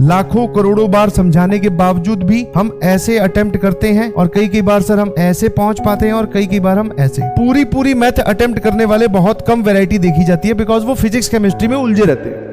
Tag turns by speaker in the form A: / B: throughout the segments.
A: लाखों करोड़ों बार समझाने के बावजूद भी हम ऐसे अटेम्प्ट करते हैं और कई बार सर हम ऐसे पहुंच पाते हैं और कई बार हम ऐसे। पूरी मैथ अटेम्प्ट करने वाले बहुत कम वैरायटी देखी जाती है, बिकॉज वो फिजिक्स केमिस्ट्री में उलझे रहते हैं।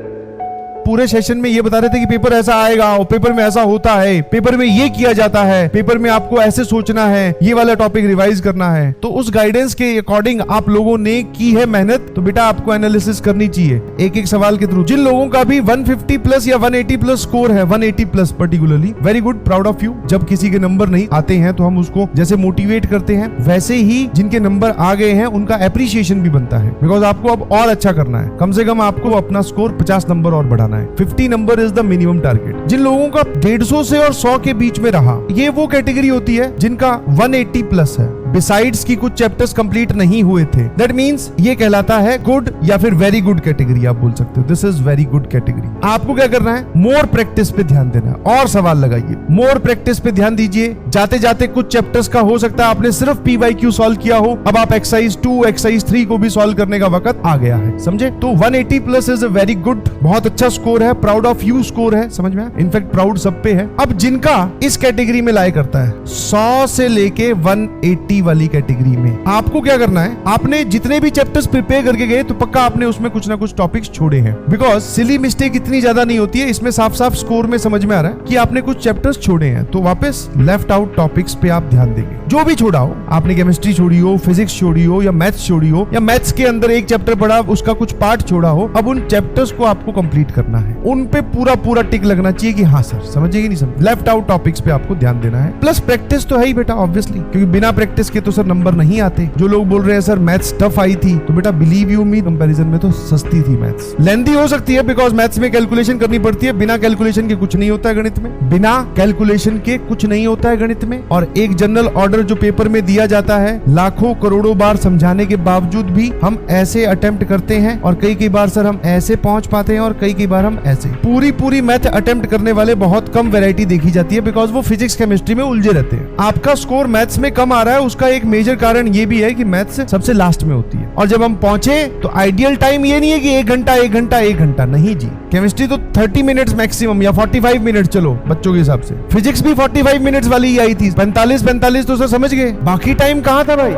A: पूरे सेशन में ये बता रहे थे कि पेपर ऐसा आएगा और पेपर में ऐसा होता है, पेपर में ये किया जाता है, पेपर में आपको ऐसे सोचना है, ये वाला टॉपिक रिवाइज करना है। तो उस गाइडेंस के अकॉर्डिंग आप लोगों ने की है मेहनत, तो बेटा आपको एनालिसिस करनी चाहिए एक एक सवाल के थ्रू। जिन लोगों का भी 150 प्लस या 180 प्लस स्कोर है, 180 plus particularly, very good, proud of you. जब किसी के नंबर नहीं आते हैं तो हम उसको जैसे मोटिवेट करते हैं, वैसे ही जिनके नंबर आ गए हैं उनका एप्रिसिएशन भी बनता है, बिकॉज आपको अब और अच्छा करना है। कम से कम आपको अपना स्कोर 50 नंबर और बढ़ाना है। 50 number is the minimum target. जिन लोगों का 150 से और 100 के बीच में रहा, ये वो कैटेगरी होती है जिनका 180 प्लस है, बिसाइड्स की कुछ चैप्टर्स कंप्लीट नहीं हुए थे। दैट मींस ये कहलाता है गुड या फिर वेरी गुड कैटेगरी, आप बोल सकते हो this is very good category. आपको क्या करना है, मोर प्रैक्टिस पे ध्यान देना है और सवाल लगाइए। मोर प्रैक्टिस पे ध्यान दीजिए। जाते जाते कुछ चैप्टर्स का हो सकता है आपने सिर्फ PYQ सॉल्व किया हो, अब आप एक्सरसाइज 2 एक्सरसाइज 3 को भी सॉल्व करने का वक्त आ गया है, समझे? तो 180 plus is a very good, बहुत अच्छा स्कोर है, प्राउड ऑफ यू स्कोर है, समझ में? इनफैक्ट प्राउड सब पे है। अब जिनका इस कैटेगरी में लाया करता है 100 से लेके 180 वाली कैटेगरी में, आपको क्या करना है, आपने जितने भी चैप्टर्स प्रिपेयर करके गए तो पक्का आपने उसमें कुछ ना कुछ टॉपिक्स छोड़े हैं, बिकॉज सिली मिस्टेक इतनी ज्यादा नहीं होती है इसमें, साफ साफ स्कोर में समझ में आ रहा है कि आपने कुछ चैप्टर्स छोड़े हैं। तो वापस लेफ्ट आउट टॉपिक्स पे आप ध्यान देंगे। जो भी छोड़ा हो, आपने केमिस्ट्री छोड़ी हो, फिजिक्स छोड़ी हो, या मैथ्स छोड़ी हो, या मैथ्स के अंदर एक चैप्टर पढ़ा उसका कुछ पार्ट छोड़ा हो, अब उन चैप्टर्स को आपको कंप्लीट करना है। उन पे पूरा टिक लगना चाहिए कि हाँ सर समझिए कि नहीं समझ। लेफ्ट आउट टॉपिक्स पे आपको ध्यान देना है। प्लस प्रैक्टिस तो है ही बेटा ऑब्वियसली, क्योंकि बिना प्रैक्टिस के तो सर नंबर नहीं आते। जो लोग बोल रहे हैं सर मैथ्स टफ आई थी, तो बेटा बिलीव यू मी, कंपैरिजन में तो सस्ती थी मैथ्स। लेंथी हो सकती है बिकॉज मैथ्स में कैलकुलेशन करनी पड़ती है, बिना कैलकुलेशन के कुछ नहीं होता है गणित में, बिना कैलकुलेशन के कुछ नहीं होता है गणित में। और एक जनरल ऑर्डर जो पेपर में दिया जाता है, लाखों करोड़ों बार समझाने के बावजूद भी हम ऐसे अटेम्प्ट करते हैं और कई बार सर हम ऐसे पहुंच पाते हैं और कई बार हम ऐसे। पूरी मैथ अटेम्प्ट करने वाले बहुत कम वैरायटी देखी जाती है, बिकॉज वो फिजिक्स केमिस्ट्री में उलझे रहते हैं। आपका स्कोर मैथ्स में कम आ रहा है, उसका एक मेजर कारण ये भी है कि मैथ्स सबसे लास्ट में होती है, और जब हम पहुंचे तो आइडियल टाइम ये नहीं है कि 1 घंटा नहीं जी। केमिस्ट्री तो 30 मिनट्स मैक्सिमम या 45 मिनट, चलो बच्चों के हिसाब से। फिजिक्स भी 45 मिनट्स वाली ही आई थी, 45 तो सर समझ गए, बाकी टाइम कहाँ था भाई?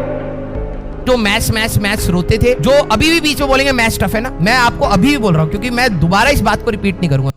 B: जो मैथ्स रोते थे, जो अभी भी बीच में बोलेंगे मैथ्स टफ है ना, मैं आपको अभी भी बोल रहा हूँ, क्योंकि मैं दोबारा इस बात को रिपीट नहीं करूंगा।